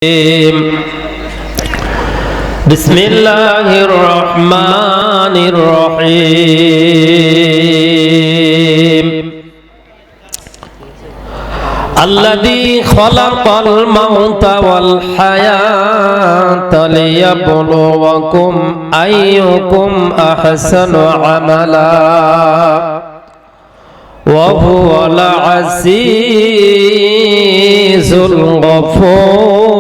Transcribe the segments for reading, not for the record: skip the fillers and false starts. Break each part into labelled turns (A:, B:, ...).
A: بسم الله الرحمن الرحيم الذي خلق الموت والحياة ليبلوكم أيكم أحسن عملا وهو العزيز الغفور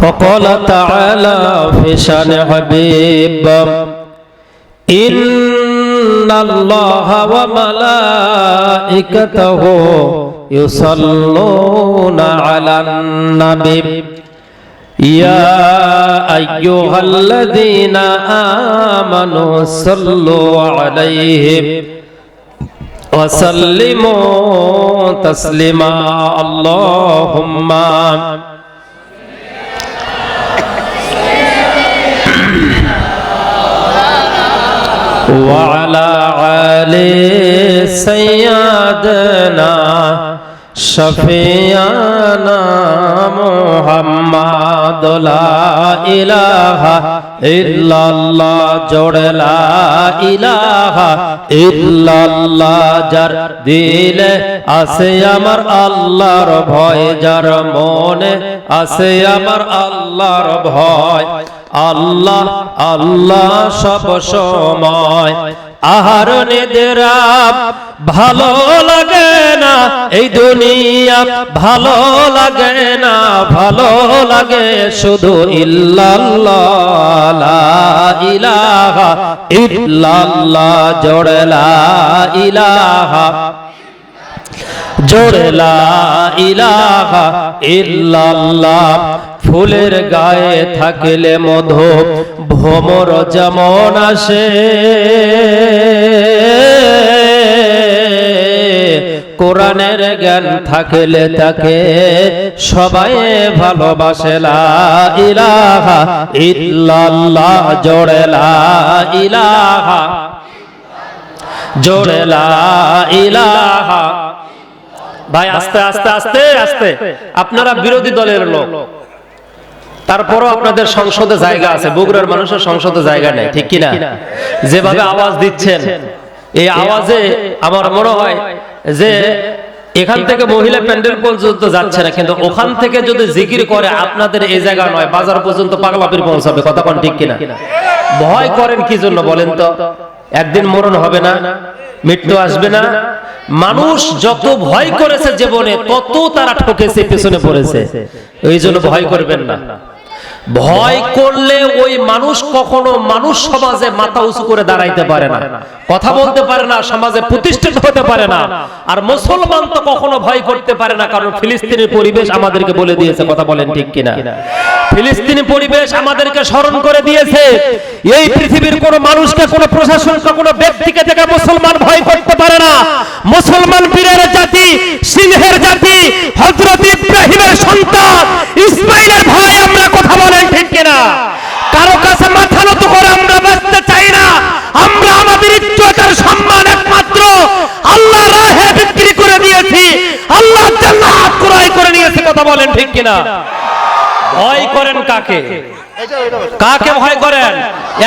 A: وقال تعالى في شان حبيب إن الله وملائكته يصلون على النبي يا أيها الذين آمنوا صلوا عليه وسلموا تسليما اللهم وعلى آل سيدنا شفيعنا محمد لا إله إلا الله جوڑ لا إله إلا الله যার দিলে আছে আমার আল্লাহর ভয় যার মনে আছে আমার আল্লাহর ভয় আল্লাহ আল্লাহ সব সময় আহার নিদ্রা ভালো লাগে না এই দুনিয়া ভালো লাগে না ভালো লাগে শুধু ইল্লাল্লাহ লা ইলাহা ইল্লাল্লাহ জোড়ে লা ইলাহা জোড়ে লা ইলাহা ইল্লাল্লাহ ফুলের গায়ে থাকলে মধু ভ্রমর যেমন আসে কোরআনের জ্ঞান থাকলে তাকে সবাই ভালোবাসে লা ইলাহা ইল্লাল্লাহ জোড়ে লা ইলাহা জোড়ে লা ইলাহা ভাই আস্তে আস্তে আস্তে আস্তে আপনারা বিরোধী দলের লোক তারপরও আপনাদের সংসদে জায়গা আছে বগুড়ার মানুষের সংসদে জায়গা নেই ঠিক কিনা যেভাবে আওয়াজ দিচ্ছেন এই আওয়াজে আমার মনে হয় যে এখান থেকে মহিলা প্যান্ডেল পর্যন্ত যাচ্ছে না কিন্তু ওখান থেকে যদি জিকির করে আপনাদের এই জায়গা নয় বাজার পর্যন্ত পাগলাপির পৌঁছাবে কথা কোন ঠিক কিনা ভয় করেন কি জন্য বলেন তো একদিন মরণ হবে না মৃত্যু আসবে না মানুষ যত ভয় করেছে জীবনে তত তারা ঠকেছে পেছনে পড়েছে এই জন্য ভয় করবেন না ভয় করলে ওই মানুষ কখনো মানুষ সমাজে মাথা উঁচু করে দাঁড়াইতে পারে না কথা বলতে পারে না সমাজে প্রতিষ্ঠিত হতে পারে না আর মুসলমান তো কখনো ভয় করতে পারে না কারণ ফিলিস্তিনের পরিবেশ আমাদেরকে বলে দিয়েছে কথা বলেন ঠিক কিনা ফিলিস্তিনি পরিবেশ আমাদেরকে স্মরণ করে দিয়েছে এই পৃথিবীর কোন মানুষকে কোন প্রশাসনকে কোন ব্যক্তিকে থেকে মুসলমান ভয় করতে পারে না মুসলমান বীরের জাতি সিংহের জাতি হযরত ইব্রাহিমের সন্তান ইসমাঈলের ভাই আমরা কথা বলেন ঠিক কিনা কারো কাছে মাথা নত করে আমরা বাঁচতে চাই না আমরা আমাদের ইজ্জতের সম্মান একমাত্র আল্লাহর রাহে বিক্রি করে দিয়েছি আল্লাহ জান্নাত ক্রয় করে নিয়েছে কথা বলেন ঠিক কিনা ভয় করেন কাকে কাকে ভয় করেন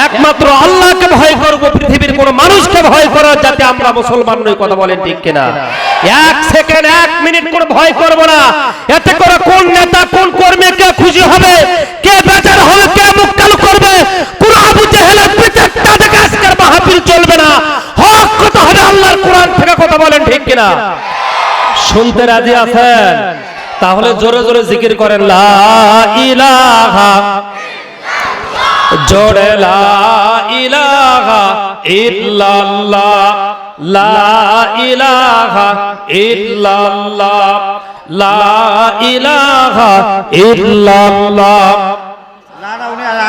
A: একমাত্র আল্লাহকে ভয় করব পৃথিবীর কোন মানুষকে ভয় করার যাতে আমরা মুসলমান নই কথা বলেন ঠিক কিনা এক সেকেন্ড এক মিনিট কোন ভয় করব না এতে করে কোন নেতা কোন কর্মী কে খুশি হবে কে বেচার হবে কে মুখ কালো করবে কোন আবু জেহেলের প্রত্যেকটা থেকে আজকের মাহফিল চলবে না হক কথা হবে আল্লাহর কোরআন থেকে কথা বলেন ঠিক কিনা শুনতে রাজি আছেন তাহলে জোরে জোরে জিকির করেন লা ইলাহা জোরে লা ইলাহা ইল্লাল্লাহ লা ইলাহা ইল্লাল্লাহ লা ইলাহা ইল্লাল্লাহ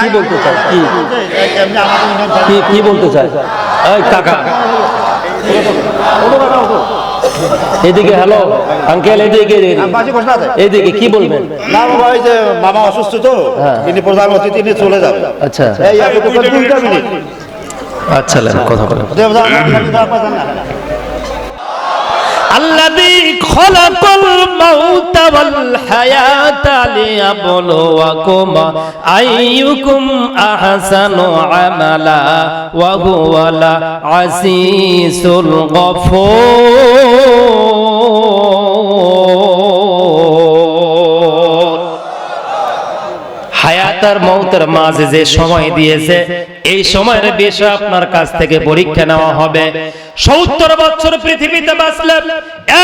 A: কি বলতে চাই কি বলতে চাই এই কাকা এদিকে হ্যালো আঙ্কেল এদিকে এদিকে কি বলবেন
B: না বাবা ওই যে মামা অসুস্থ তো তিনি প্রধানমন্ত্রী তিনি চলে যাবেন
A: আচ্ছা
B: এই আপনি 2 মিনিট
A: আচ্ছা কথা বলেন আল্লাযী খলাকাল মাউতা ওয়াল হায়াতা লিয়াবলুয়াকুম আইয়ুকুম আহসানু আমালা ওয়া হুয়াল আজিজুল গফুর। হায়াত আর মৌতের মাঝে যে সময় দিয়েছে, এই সময়ের বিষয়ে আপনার কাছ থেকে পরীক্ষা নেওয়া হবে। 70 বছর পৃথিবীতে বাঁচলে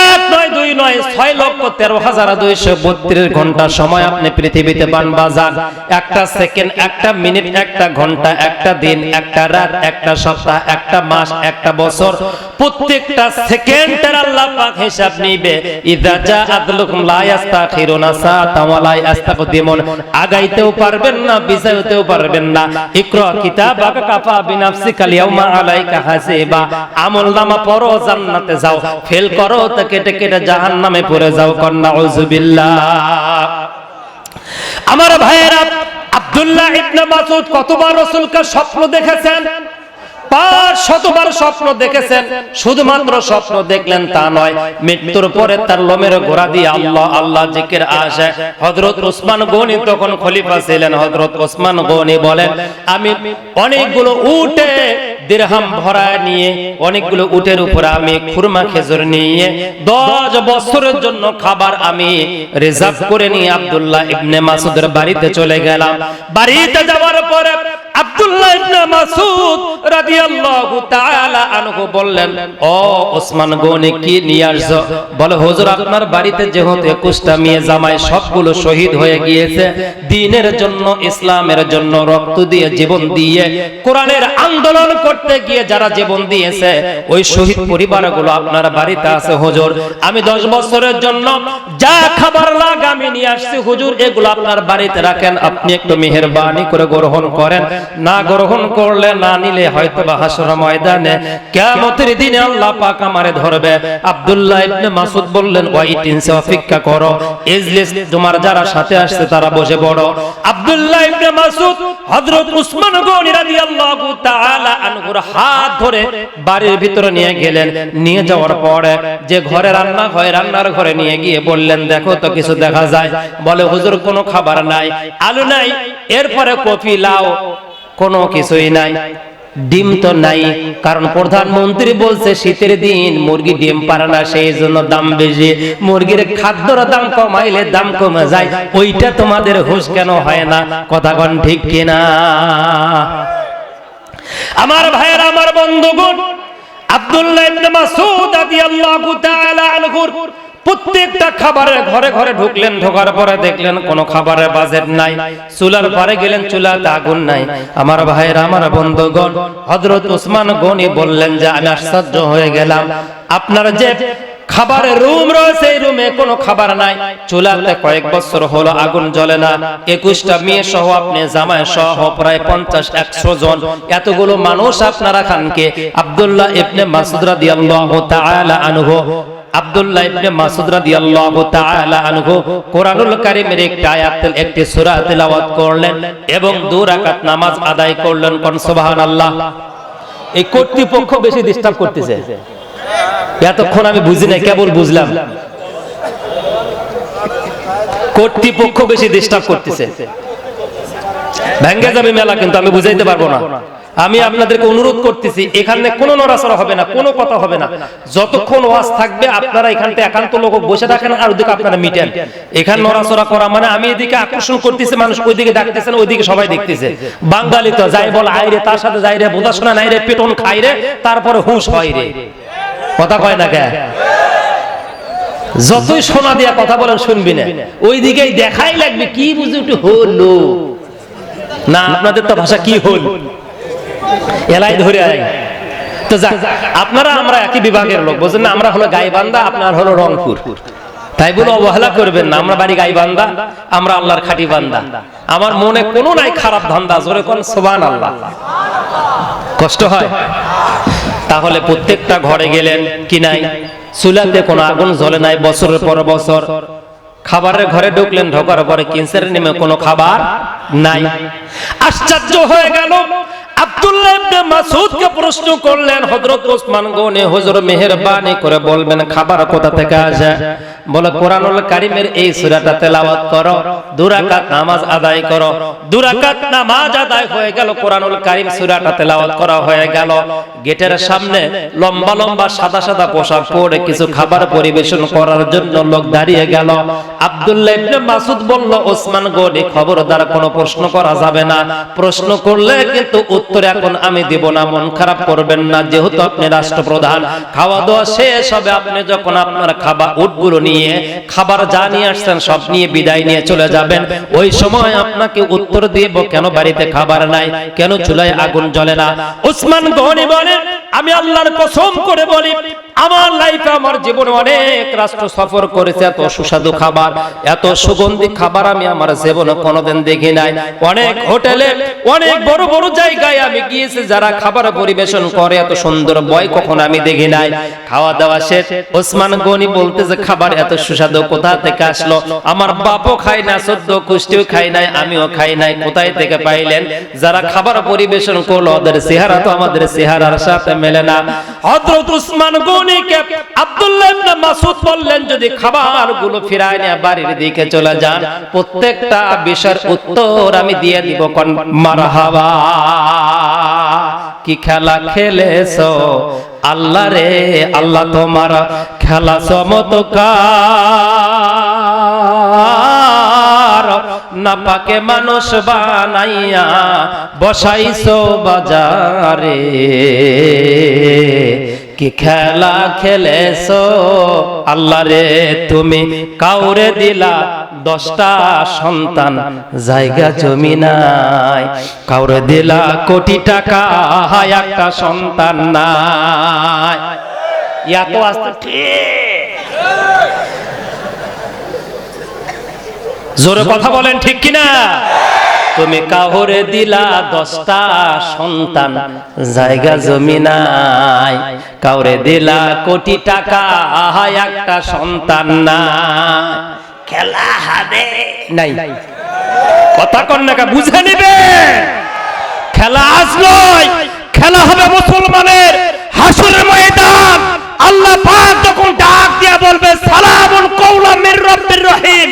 A: 1 নয় 2 নয় 6,13,232 ঘন্টা সময় আপনি পৃথিবীতে পান বাজার। একটা সেকেন্ড, একটা মিনিট, একটা ঘন্টা, একটা দিন, একটা রাত, একটা সপ্তাহ, একটা মাস, একটা বছর, প্রত্যেকটা সেকেন্ডের আল্লাহ পাক হিসাব নিবে। ইযা জাআত লাকুম লা ইস্তাখিরুনা সাআতান ওয়া লা ইস্তাকদিমুন। আগাইতেও পারবেন না, পিছাইতেও পারবেন না। ইকরা কিতাবাকা কাফা বিনাফসিকা ইয়াউমা আলাইকা হাসিবা। আমলনামা পড়ো, জান্নাতে যাও, ফেল করো তো কেটে কেটে জাহান্নামে পড়ে যাও। নাউযুবিল্লাহ। আমার ভাইয়েরা, আব্দুল্লাহ ইবনে মাসউদ কতবার রাসূলকে স্বপ্ন দেখেছেন? 500বার স্বপ্ন দেখেছেন। শুধুমাত্র স্বপ্ন দেখলেন তা নয়, মৃত্যুর পরে তার লোমের গোড়া দিয়ে আল্লাহ আল্লাহ জিকির আসে। হযরত ওসমান গনি তখন খলিফা ছিলেন। হযরত ওসমান গনি বলেন, আমি অনেকগুলো উটে দিরহাম ভরায় নিয়ে, অনেকগুলো উটের উপরে আমি খুরমা খেজুর নিয়ে 10 বছরের জন্য খাবার আমি রিজার্ভ করে নিয়ে আব্দুল্লাহ ইবনে মাসউদের বাড়িতে চলে গেলাম। বাড়িতে যাওয়ার পরে আব্দুল্লাহ ইবনে মাসউদ রাদিয়াল্লাহু তাআলা আনহু বললেন, ও ওসমান গনি কি নিয়ে আসছো? বলে, হুজুর আপনার বাড়িতে যেহেতু 21টা মেয়ে জামাই সবগুলো শহীদ হয়ে গিয়েছে, দ্বীনের জন্য, ইসলামের জন্য রক্ত দিয়ে, জীবন দিয়ে, কোরআনের আন্দোলন করতে গিয়ে যারা জীবন দিয়েছে, ওই শহীদ পরিবারগুলো আপনার বাড়িতে আছে হুজুর। আমি 10 বছরের জন্য যা খাবার লাগে আমি নিয়ে আসছি হুজুর, এগুলো আপনার বাড়িতে রাখেন, আপনি একটু মেহেরবানি করে গ্রহণ করেন। না গ্রহণ করলে, না নিলে হয়তো বা হাসর ময়দানে কিয়ামতের দিনে আল্লাহ পাক আমারে ধরবে। আব্দুল্লাহ ইবনে মাসউদ বললেন, ওয়াইটিনসে অপেক্ষা করো, ইজলিস, তোমার যারা সাথে আসছে তারা বসে পড়ো। আব্দুল্লাহ ইবনে মাসউদ হযরত উসমান গনি রাদিয়াল্লাহু তাআলা আনহুর হাত ধরে বাড়ির ভিতরে নিয়ে গেলেন। নিয়ে যাওয়ার পরে যে ঘরে রান্না হয়, রান্নার ঘরে নিয়ে গিয়ে বললেন, দেখো তো কিছু দেখা যায়? বলে, হুজুর কোনো খাবার নাই, আলু নাই, এরপরে কফি, লাউ, কোনো কিছুই নাই। ডিম তো নাই, কারণ প্রধানমন্ত্রী বলছে শীতের দিন মুরগি ডিম পারে না, সেই জন্য দাম বেশি। মুরগির খাদ্যর দাম কমাইলে দাম কমে যায়, ওইটা তোমাদের হুঁশ কেন হয় না? কথা কোন ঠিক কিনা? আমার ভাইয়েরা, আমার বন্ধুগণ, আব্দুল্লাহ ইবনে মাসউদ রাদিয়াল্লাহু তাআলা আনহুর প্রত্যেকটা খাবারের ঘরে ঘরে ঢুকলেন। ঢোকার পরে দেখলেন কোনো খাবারের বাজেট নাই। চুলার পারে গেলেন, চুলাতে আগুন নাই। আমার ভাইয়েরা, আমার বন্ধুগণ, হযরত ওসমান গনি বললেন যে আমি আশ্চর্য হয়ে গেলাম, আপনার যে খাবারের রুম রয়েছে, এই রুমে কোনো খাবার নাই। চুলাতে কয়েক বছর হলো আগুন জ্বলে না। 21টা মেয়ে সহ, আপনি জামাই সহ প্রায় 50-100 জন, এতগুলো মানুষ আপনারা খানকে? আব্দুল্লাহ ইবনে মাসউদ রাদিয়াল্লাহু তাআলা আনহু, আব্দুল্লাহ ইবনে মাসউদ রাদিয়াল্লাহু তাআলা আনহু কোরআনুল কারীমের একটি আয়াত, একটি সূরা তেলাওয়াত করলেন এবং 2 রাকাত নামাজ আদায় করলেন। কোন সুবহানাল্লাহ। এই কর্তৃপক্ষ বেশি ডিস্টার্ব করতেছে। এতক্ষণ আমি বুঝি না, কেবল বুঝলাম। কর্তৃপক্ষ বেশি ডিস্টার্ব করতেছে। ভেঙে যাবে মেলা, কিন্তু আমি বুঝাইতে পারবো না। আমি আপনাদেরকে অনুরোধ করতেছি, এখানে কোনো নড়াচড়া হবে না, কোনো কথা হবে না। যতক্ষণ ওয়াজ থাকবে আপনারা এখানতে একান্ত লোক বসে থাকেন, আর ওইদিকে আপনারা মিটেন। এখানে নড়াচড়া করা মানে আমি এদিকে আকর্ষণ করতেছি, মানুষ ওইদিকে ডাকতেছেন, ওইদিকে সবাই দেখতেছে। বাঙালি তো যাই বল আই রে, তার সাথে যাই রে, বোঝা শোনা নাই রে, পেটন খাই রে, তারপরে হুঁশ হয় রে। কথা কয় না কে? যতই শোনা দিয়া কথা বলেন শুনবি না, ওই দিকেই দেখাই লাগবে কি বুঝে একটু হলো না। আপনাদের তো ভাষা কি হল, এলাই ধরে আয়। তো যাক, আপনারা আমরা একই বিভাগের লোক, বুঝলেন না? আমরা হলো গাইবান্ধা, আপনার হলো রংপুর। তাই বলে অবহেলা করবেন না। আমরা বাড়ি গাইবান্ধা, আমরা আল্লাহর খাঁটি বান্দা। আমার মনে কোনো নাই খারাপ ধান্দা। জোরে কোন সুবহানাল্লাহ। কষ্ট হয়? তাহলে প্রত্যেকটা ঘরে গেলেন, কি নাই? চুলাতে কোনো আগুন জ্বলে নাই বছরের পর বছর। খাবারের ঘরে ঢুকলেন, ঢোকার পরে কিচেনের নেমে কোনো খাবার নাই। আশ্চর্য হয়ে গেল। আব্দুল্লাহ ইবনে মাসউদকে প্রশ্ন করলেন, হযরত ওসমান গনি, হুজুর মেহেরবানি করে বলবেন খাবার কোথা থেকে আসে? বলে কোরআনুল কারীমের এই সূরাটা তেলাওয়াত করো, 2 রাকাত নামাজ আদায় করো। 2 রাকাত নামাজ আদায় হয়ে গেল, কোরআনুল কারীম সূরাটা তেলাওয়াত করা হয়ে গেল। গেটের সামনে লম্বা লম্বা সাদা সাদা পোশাক পরে কিছু খাবার পরিবেশন করার জন্য লোক দাঁড়িয়ে গেল। আব্দুল্লাহ ইবনে মাসউদ বলল, ওসমান গনি খবরদার কোনো প্রশ্ন করা যাবে না, প্রশ্ন করলে কিন্তু উত্তর এখন আমি দেব না, মন খারাপ করবেন না, যেহেতু আপনি রাষ্ট্রপ্রধান। খাওয়া দাওয়া শেষ হবে, আপনি যখন আপনার খাবার উটগুলো নিয়ে খাবার যা নিয়ে আসছেন সব নিয়ে বিদায় নিয়ে চলে যাবেন, ওই সময় আপনাকে উত্তর দেব কেন বাড়িতে খাবার নাই, কেন চুলায় আগুন জ্বলে না। ওসমান গনি বলেন, আমি আল্লাহর কসম করে বলি, আমার লাইফে আমার জীবনে অনেক রাষ্ট্র সফর করেছে, এত সুস্বাদু খাবার, এত সুগন্ধি খাবার আমি আমার জীবনে কোনোদিন দেখি নাই। অনেক হোটেলে, অনেক বড় বড় জায়গায় আমি গিয়েছি, যারা খাবার পরিবেশন করে এত সুন্দর বয় কখনো আমি দেখি নাই। খাওয়া দাওয়া শেষ, ওসমান গনি বলতেছে খাবার এত সুস্বাদু কোথা থেকে আসলো? আমার বাপও খায় না, 14 কুষ্টিও খায় নাই, আমিও খাই নাই, কোথায় থেকে পাইলেন? যারা খাবার পরিবেশন করলো ওদের চেহারা তো আমাদের চেহারার সাথে মেলে না। হযরত ওসমান গনিকে আব্দুল্লাহ ইবনে মাসউদ বললেন, যদি খাবারগুলো ফিরায় নিয়ে বাড়ির দিকে চলে যান, প্রত্যেকটা বিষয়ের উত্তর আমি দিয়ে দিব। কোন মারহাবা, কি খেলা খেলেছো আল্লাহ রে আল্লাহ, তোমার খেলা চমৎকার, না পাকে মানুষ বানাইয়া বসাইছো বাজারে, কি খেলা খেলেছো আল্লাহ রে, তুমি কাউরে দিলা 10টা সন্তান, জায়গা জমি নাই, কাউরে দিলা কোটি টাকা, একটা সন্তান নাই। এত আস্তে জোরে কথা বলেন ঠিক কিনা? তুমি কাউরে দিলা 10টা সন্তান, জায়গা জমি নাই, কাউরে দিলা কোটি টাকা, একটা সন্তান নাই, খেলা হবে নাই। কথা কন না, বুঝে নিবে, খেলা আজ নয়, খেলা হবে মুসলমানের হাসরের ময়দান। আল্লাহ পাক যখন ডাক দিয়া বলবে, সালামুন কওলাম মির রাব্বির রহিম,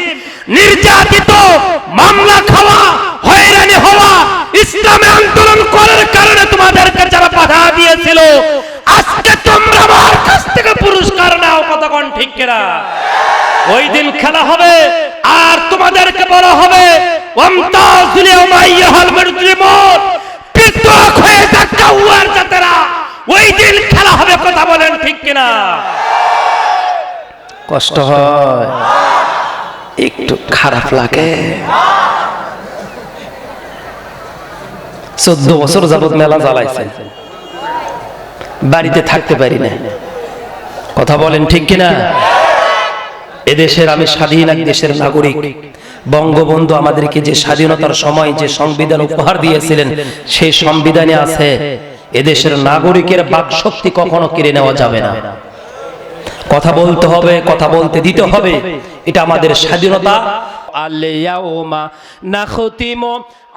A: নির্যাতিত, মামলা খাওয়া, হয়রানি হওয়া, ইসলামে আন্দোলন করার কারণে তোমাদেরকে যারা বাধা দিয়েছিল, আজকে তোমরা আমার কাছ থেকে পুরস্কার নাও। কথা কোন ঠিক কিনা? ওই দিন খেলা হবে, আর তোমাদেরকে বলা হবে, ওয়ামতাযুল ইয়াওমা আইয়ুহাল মুজরিমুন, পৃথক হয়ে যাও আর জাতেরা। ওই দিন খেলা হবে, কথা বলেন ঠিক কিনা? কষ্ট হয়, একটু খারাপ লাগে। 14 বছর যাবত মেলা জ্বালাইছে, বাড়িতে থাকতে পারি না। কথা বলেন ঠিক কিনা? এদেশের আমি স্বাধীন এক দেশের নাগরিক। বঙ্গবন্ধু আমাদেরকে যে স্বাধীনতার সময় যে সংবিধান উপহার দিয়েছিলেন, সেই সংবিধানে আছে এদেশের নাগরিকের বাক শক্তি কখনো কেড়ে নেওয়া যাবে না। কথা বলতে হবে, কথা বলতে দিতে হবে, এটা আমাদের স্বাধীনতা। আল-ইয়াউমা নাখতিমু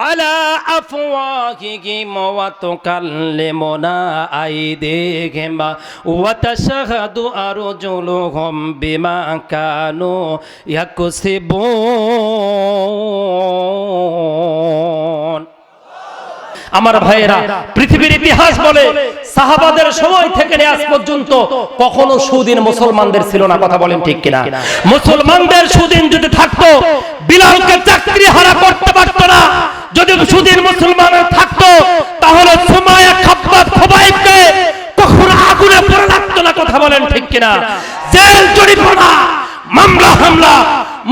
A: আলা আফওয়াহিহিম ওয়া তুকাল্লিমুনা আইদিহিম ওয়া তাশহাদু আরজুলুহুম বিমা কানু ইয়াকসিবুন। আমার ভাইয়েরা, পৃথিবীর ইতিহাস বলে সাহাবাদের সময় থেকে আজ পর্যন্ত কখনো সুদিন মুসলমানদের ছিল না। কথা বলেন ঠিক কিনা? মুসলমানদের সুদিন যদি থাকতো, বিলালকে চাকরি হারা করতে পারতো না। যদি সুদিন মুসলমানের থাকতো, তাহলে সুমাইয়া, খাব্বাব, খুবাইবকে কখনো আগুনে পড়ে লাগতো না। কথা বলেন ঠিক কিনা? জেল জরিমানা, মামলা হামলা,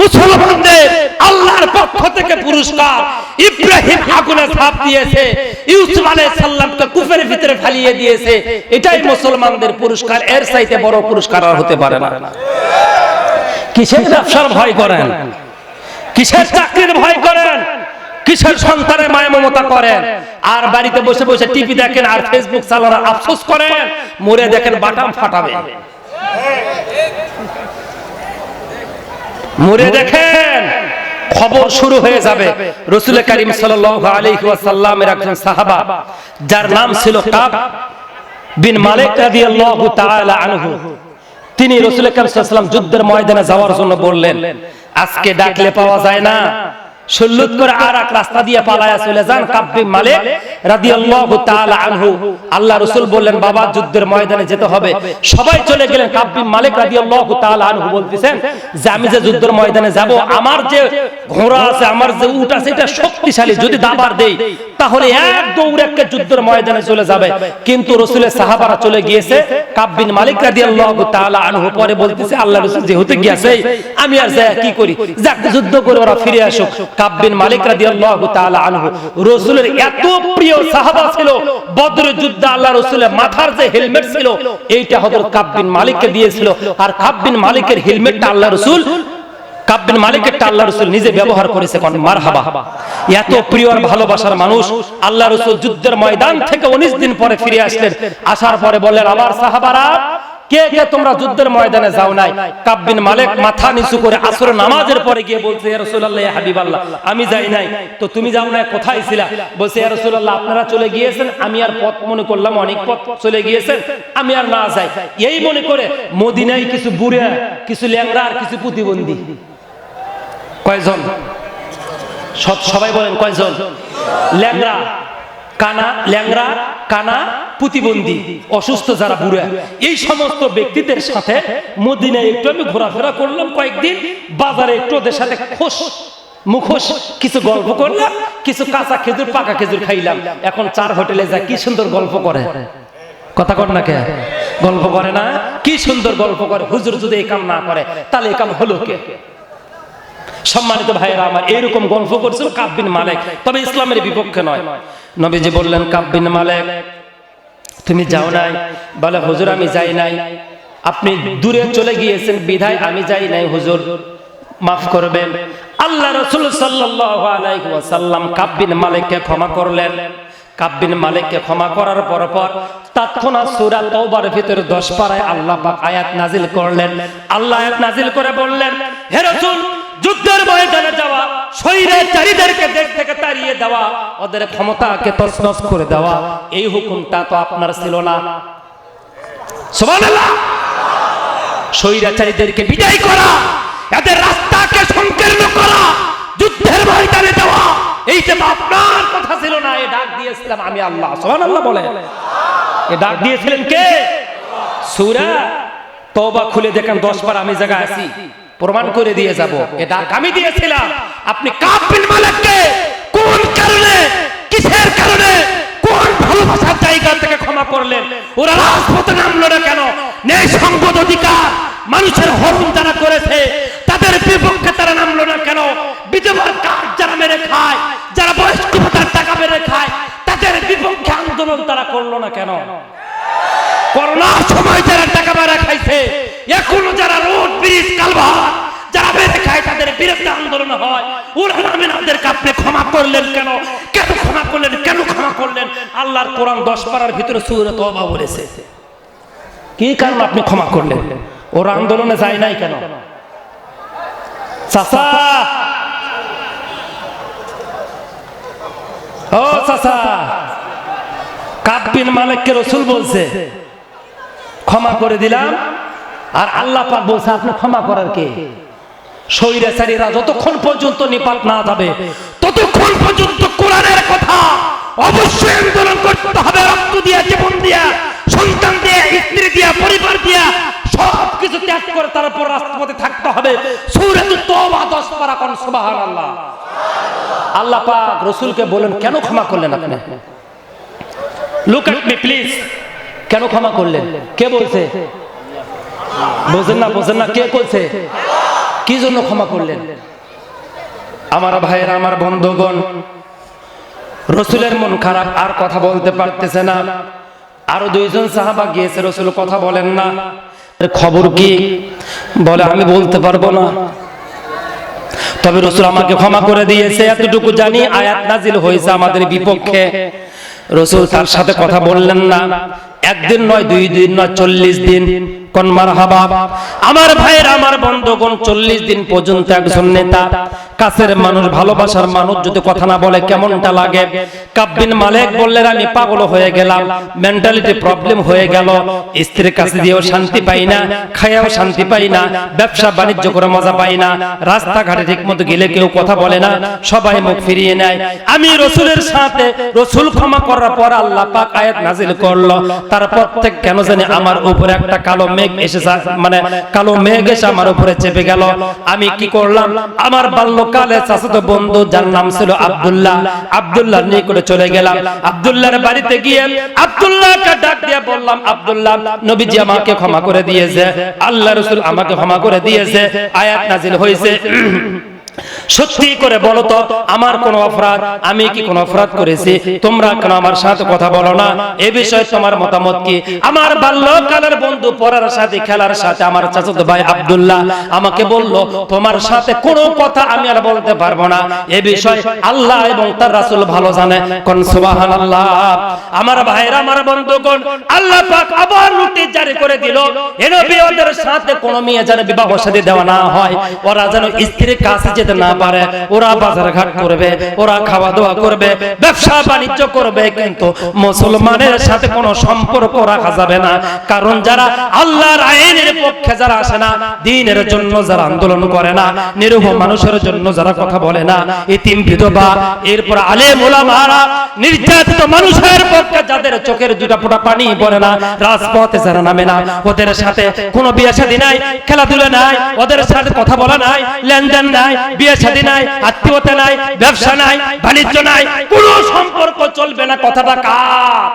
A: মুসলমানদের আল্লাহর পক্ষ থেকে পুরস্কার। ইব্রাহিম আগুনে ঝাঁপ দিয়েছে, ইউসুফ আলাইহিস সালামকে কূপের ভিতরে ফেলিয়ে দিয়েছে, এটাই মুসলমানদের পুরস্কার। এর চাইতে বড় পুরস্কার আর হতে পারে না। কিসের ব্যবসার ভয় করেন? কিসের চাকরির ভয় করেন? কিসের সন্তানের মায়া মমতা করেন? আর বাড়িতে বসে বসে টিভি দেখেন আর ফেসবুক চালানোর আফসোস করেন, মরে দেখেন বাটাম ফাটাবে। মরে দেখেন খবর শুরু হয়ে যাবে। রাসূল করিম সাল্লাল্লাহু আলাইহি ওয়াসাল্লামের একজন সাহাবা যার নাম ছিল কাব বিন মালিক রাদিয়াল্লাহু তাআলা আনহু, তিনি রাসূল করিম সাল্লাল্লাহু আলাইহি ওয়াসাল্লাম যুদ্ধের ময়দানে যাওয়ার জন্য বললেন, আজকে ডাকলে পাওয়া যায় না, সুল্লুত করে আর এক রাস্তা দিয়ে পালায়া চলে যান। কাব বিন মালিক রাদিয়াল্লাহু তাআলা আনহু, আল্লাহ রাসূল বললেন বাবা যুদ্ধের ময়দানে যেতে হবে। সবাই চলে গেলেন। কাব বিন মালিক রাদিয়াল্লাহু তাআলা আনহু বলতেছেন যে আমি যে যুদ্ধের ময়দানে যাব, আমার যে ঘোড়া আছে, আমার যে উট আছে, এটা শক্তিশালী, যদি দাবার দেই তাহলে এক দৌড়ে একটা যুদ্ধের ময়দানে চলে যাবে। কিন্তু রাসূলের সাহাবারা চলে গিয়েছে। কাব বিন মালিক রাদিয়াল্লাহু তাআলা আনহু পরে বলতেছে আল্লাহ রাসূল যেহেতু গিয়েছে আমি আর যাই কি করি, যাক যুদ্ধ করে ওরা ফিরে আসুক। কাব বিন মালিক রাদিয়াল্লাহু তাআলা আনহু রাসূলের এত প্রিয় সাহাবা ছিল, বদরের যুদ্ধে আল্লাহ রাসূলের মাথার যে হেলমেট ছিল এইটা হযরত কাব বিন মালিককে দিয়েছিল। আর কাব বিন মালিকের হেলমেটটা আল্লাহ রাসূল কাব বিন মালিকেরটা আল্লাহ রাসূল নিজে ব্যবহার করেছে। কোন মারহাবা, এত প্রিয় আর ভালোবাসার মানুষ। আল্লাহ রাসূল যুদ্ধের ময়দান থেকে 19 দিন পরে ফিরে আসলেন। আসার পরে বললেন আমার সাহাবারা কে কে তোমরা যুদ্ধের ময়দানে যাও নাই? কাব বিন মালিক মাথা নিচু করে আসর নামাজের পরে গিয়ে বলছে ইয়া রাসূলুল্লাহ, ইয়া হাবিবাল্লাহ, আমি যাই নাই। তো তুমি যাও না, কোথায় ছিলা? বলছে ইয়া রাসূলুল্লাহ আপনারা চলে গিয়েছেন, আমি আর পথ মনে করলাম অনেক পথ চলে গিয়েছেন, আমি আর না যাই। এই মনে করে মদিনায় কিছু বুড়া, কিছু ল্যাংড়া আর কিছু প্রতিবন্ধী, কয়জন? সবাই বলেন কয়জন? ল্যাংড়া কানা প্রতিবন্ধী, অসুস্থ যারা বুড়া, এই সমস্ত ব্যক্তিদের সাথে মদিনায় একটু আমি ঘোরাফেরা করলাম কয়েকদিন, বাজারে একটু ওদের সাথে মুখোশ কিছু গল্প করলাম, কিছু কাঁচা খেজুর পাকা খেজুর খাইলাম। এখন 4 হোটেলে যা কি সুন্দর গল্প করে, কথা কর না কে? গল্প করে না? কি সুন্দর গল্প করে। হুজুর যদি এই কাম না করে তাহলে এই কাম হলো কে? সম্মানিত ভাইয়েরা আমার, এইরকম গল্প করছিল কাব বিন মালিক, তবে ইসলামের বিপক্ষে নয়। নবীজি বললেন কাব বিন মালিক তুমি যাও নাই? বলে হুজুর আমি যাই নাই, আপনি দূরে চলে গিয়েছেন বিধায় আমি যাই নাই হুজুর, মাফ করবেন। আল্লাহ রাসূল সাল্লাল্লাহু আলাইহি ওয়াসাল্লাম কাব বিন মালিককে ক্ষমা করলেন। কাব বিন মালিককে ক্ষমা করার পর তৎক্ষণাৎ সূরা তাওবার ভিতরে 10 পারায় আল্লাহ পাক আয়াত নাজিল করলেন। আল্লাহ আয়াত নাজিল করে বললেন হে রাসূল, যুদ্ধের ময়দানে যাওয়া, স্বৈরাচারীদেরকে দেশ থেকে তাড়িয়ে দেওয়া, ওদের ক্ষমতাকে তছনছ করে দেওয়া, এই হুকুমটা তো আপনার ছিল না। সুবহানাল্লাহ। স্বৈরাচারীদেরকে বিদায় করা, এদের রাস্তাকে সংকীর্ণ করা, যুদ্ধের ময়দানে যাওয়া, এইটা তো আপনার কথা ছিল না। এই ডাক দিয়েছিলাম আমি আল্লাহ। সুবহানাল্লাহ বলে। এই ডাক দিয়েছিলেন কে? সূরা তওবা খুলে দেখেন 10 বার আমি জায়গায় আছি, প্রমাণ করে দিয়ে যাব এ ডাক আমি দিয়েছিলাম। আপনি কাব বিন মালিককে কোন কারণে, কিসের কারণে, কোন ভালোবাসার জায়গা থেকে ক্ষমা করলেন? ওরা রাজপথে নামলো না কেন? ন্যায় সংগত অধিকার মানুষের হরণ যারা করেছে তাদের বিপক্ষে তারা নামলো না কেন? বিধবার কাজ যারা মেরে খায়, যারা বয়স্ক ভাতার টাকা মেরে খায়, তাদের বিপক্ষে আন্দোলন তারা করলো না কেন? করোনার সময় যারা টাকা মেরে খাইছে, এখনো যারা রোড ব্রিজ কালভার্ট যারা মেরে খায় তাদের বিরুদ্ধে আন্দোলন হয়, ওরা নামে তাদেরকে আপনি ক্ষমা করলেন কেন? কেন ক্ষমা করলেন? কেন ক্ষমা করলেন? আল্লাহর কোরআন 10 পারার ভিতরে সূরা তওবা বলেছে। কি কারণ আপনি ক্ষমা করলেন? ওরা আন্দোলনে যায় নাই কেন? চাচা, ও চাচা, কাব বিন মালিককে রাসূল বলছে ক্ষমা করে দিলাম, আর আল্লাহ পাক বলছে আপনি ক্ষমা করার কে? স্বৈরাচারীরা যতক্ষণ পর্যন্ত নিপাত না যাবে ততক্ষণ পর্যন্ত কোরআনের কথা অবশ্যই আন্দোলন করতে হবে। রক্ত দিয়া, জীবন দিয়া, সন্তান দিয়া, স্ত্রী দিয়া, পরিবার দিয়া, সবকিছু ত্যাগ করে তারপর রাজপথে থাকতে হবে। সূরা তাওবা 10 পারা কোন সুবহানাল্লাহ। আল্লাহ পাক রাসূলকে বলেন কেন ক্ষমা করলেন আপনি? Look at me please. কেন ক্ষমা করলেন? কে বলছে? বোঝেন না? কে বলছে? কি জন্য ক্ষমা করলেন? আমার ভাইয়েরা, আমার বন্ধুগণ, রাসূলের মন খারাপ, আর কথা বলতে পারতেছে না। আরো 2 জন সাহাবা গিয়েছে, রাসূল কথা বলেন না। খবর কি? বলে আমি বলতে পারবো না, তবে রাসূল আমাকে ক্ষমা করে দিয়েছে, এতটুকু জানি। আয়াত নাজিল হয়েছে আমাদের বিপক্ষে। রাসূল তার সাথে কথা বললেন না। 1 দিন নয়, 2 দিন নয়, 40 দিন। কোন মারহাবা। আমার ভাইয়ের, আমার বন্ধু বন্ধুগণ 40 দিন পর্যন্ত একজন নেতা, কাছের মানুষ, ভালোবাসার মানুষ যদি কথা না বলে কেমনটা লাগে? কাব বিন মালিক বললেন আমি পাগল হয়ে গেলাম, মেন্টালিটি প্রবলেম হয়ে গেল, স্ত্রীর কাছে দিয়েও শান্তি পাই না, খাইয়াও শান্তি পাই না, ব্যবসা বাণিজ্য করে মজা পাই না, রাস্তাঘাটে ঠিকমতো গেলে কেউ কথা বলে না, সবাই মুখ ফিরিয়ে নেয়। আমি রাসূলের সাথে, রাসূল ক্ষমা করার পর আল্লাহ পাক আয়াত নাজিল করলো, তারপর থেকে কেন জানি আমার উপরে একটা কালো মেঘ এসে, মানে কালো মেঘ এসে আমার উপরে চেপে গেল। আমি কি করলাম? আমার বাল্যকালে চাচাতো বন্ধু যার নাম ছিল আব্দুল্লাহ, আব্দুল্লাহর নিকটে চলে গেলাম। আব্দুল্লাহর বাড়িতে গিয়ে আব্দুল্লাহকে ডাক দিয়ে বললাম, আব্দুল্লাহ, নবীজি আমাকে ক্ষমা করে দিয়েছে, আল্লাহ রাসূল আমাকে ক্ষমা করে দিয়েছে, আয়াত নাজিল হয়েছে, সত্যি করে বলো তো আমার কোন অপরাধ, আমি কি কোন অপরাধ করেছি? তোমরা কেন আমার সাথে কথা বলো না? এই বিষয়ে তোমার মতামত কি? আমার বাল্যকালের বন্ধু, পড়ার সাথে খেলার সাথে আমার চাচাতো ভাই আব্দুল্লাহ আমাকে বলল, তোমার সাথে কোনো কথা আমি আর বলতে পারবো না, এই বিষয় আল্লাহ এবং তার রাসূল ভালো জানে। কোন সুবহানাল্লাহ। আমার ভাইরা, আমার বন্ধুগণ, আল্লাহ পাক আবার নোটিশ জারি করে দিল, এ নবী ওদের সাথে কোনো মেয়ে যেন বিবাহ শাদী দেওয়া না হয়, ওরা যেন স্ত্রীর কাছে যেতে না পারে, ওরা বাজার ঘাট করবে, ওরা খাওয়া দাওয়া করবে, ব্যবসা বাণিজ্য করবে, কিন্তু মুসলমানের সাথে কোনো সম্পর্ক রাখা যাবে না। কারণ যারা আল্লাহর আইনের পক্ষে যারা আসে না, দ্বীনের জন্য যারা আন্দোলন করে না, নিরীহ মানুষের জন্য যারা কথা বলে না, ইতিম বিধবা, এরপর আলেম ওলামারা, নির্যাতিত মানুষের পক্ষে যাদের চোখের দুটা ফোঁটা পানি পড়ে না, রাজপথে যারা নামে না, ওদের সাথে কোনো বিয়ে শাদী নাই, খেলাধুলা নাই, ওদের সাথে কথা বলা নাই, লেনদেন নাই, বিয়ে শাদী নাই, আত্মীয়তা নাই, ব্যবসা নাই, বাণিজ্য নাই, কোনো সম্পর্ক চলবে না। কথাটা কার?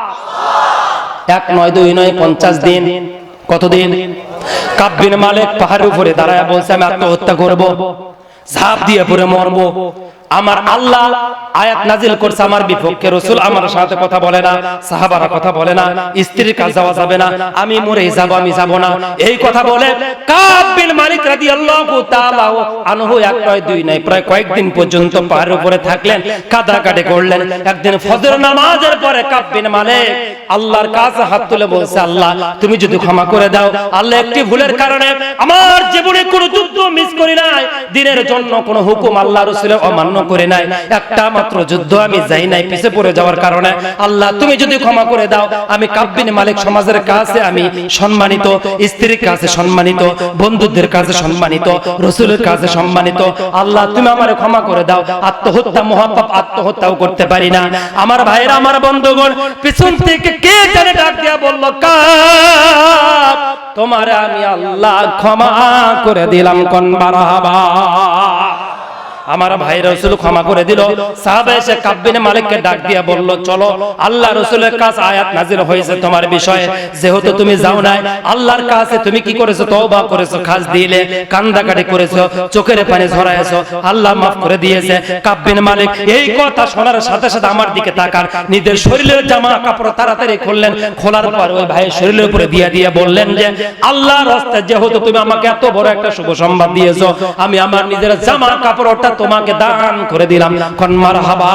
A: 1 নয় 2 নয় 50 দিন। কতদিন? কাব বিন মালিক পাহাড়ের উপরে দাঁড়ায় বলছে আমি আত্মহত্যা করব, ঝাঁপ দিয়ে পড়ে মরবো। আমার আল্লাহ আয়াত নাজিল করছে আমার বিপক্ষে, রাসূল আমার সাথে কথা বলে না, সাহাবারা কথা বলে না, স্ত্রীর কাছে যাওয়া যাবে না, আমি মরে যাব, আমি যাব না, এই কথা বলে কাব বিন মালিক রাদিয়াল্লাহু তাআলা আনহু 1 নয় 2 নয় প্রায় কয়েকদিন পর্যন্ত পাহাড়ের উপরে থাকলেন, কাঁদাকাটি করলেন। একদিন ফজর নামাজের পরে কাব বিন মালিক আল্লাহর কাছে হাত তুলে বলছে, আল্লাহ তুমি যদি ক্ষমা করে দাও, আল্লাহ একটি ভুলের কারণে আমার জীবনে কোনো যুদ্ধ মিস করি নাই, দ্বীনের জন্য কোনো হুকুম আল্লাহ রাসূলের অমান্য করে নাই, একটা মাত্র যুদ্ধ আমি যাই নাই পিছে পড়ে যাওয়ার কারণে, আল্লাহ তুমি যদি ক্ষমা করে দাও, আমি কাব বিন মালিক সমাজের কাছে আমি সম্মানিত, স্ত্রীর কাছে সম্মানিত, বন্ধুদের কাছে সম্মানিত, রাসূলের কাছে সম্মানিত, আল্লাহ তুমি আমারে ক্ষমা করে দাও, আত্মহত্যা মহাপাপ, আত্মহত্যাও করতে পারি না। আমার ভাইরা, আমার বন্ধুগণ, পিছন থেকে কে জানে ডাক দিয়া বলল, কাব তোমারে আমি আল্লাহ ক্ষমা করে দিলাম। কোন মারহাবা। আমার ভাই রাসূল ক্ষমা করে দিল। সাহাবা এসে কাব বিন মালিককে ডাক দিয়া বলল, চলো আল্লাহ রাসূলের কাছে আয়াত নাযিল হয়েছে তোমার বিষয়ে, যেহেতু তুমি যাও নাই আল্লাহর কাছে, তুমি কি করেছো? তওবা করেছো, খাস দিলে, কান্দাকাটি করেছো, চোখের পানি ঝরাইছো, আল্লাহ মাফ করে দিয়েছে। কাব বিন মালিক এই কথা শোনার সাথে সাথে আমার দিকে তাকার, নিজের শরীরের জামা কাপড় তাড়াতাড়ি খুললেন, খোলার পর ওই ভাইয়ের শরীরের উপরে দিয়ে বললেন যে আল্লাহর রাস্তায় যেহেতু তুমি আমাকে এত বড় একটা শুভ সংবাদ দিয়েছো, আমি আমার নিজের জামা কাপড়টা তোমাকে দান করে দিলাম। কোন মারহাবা।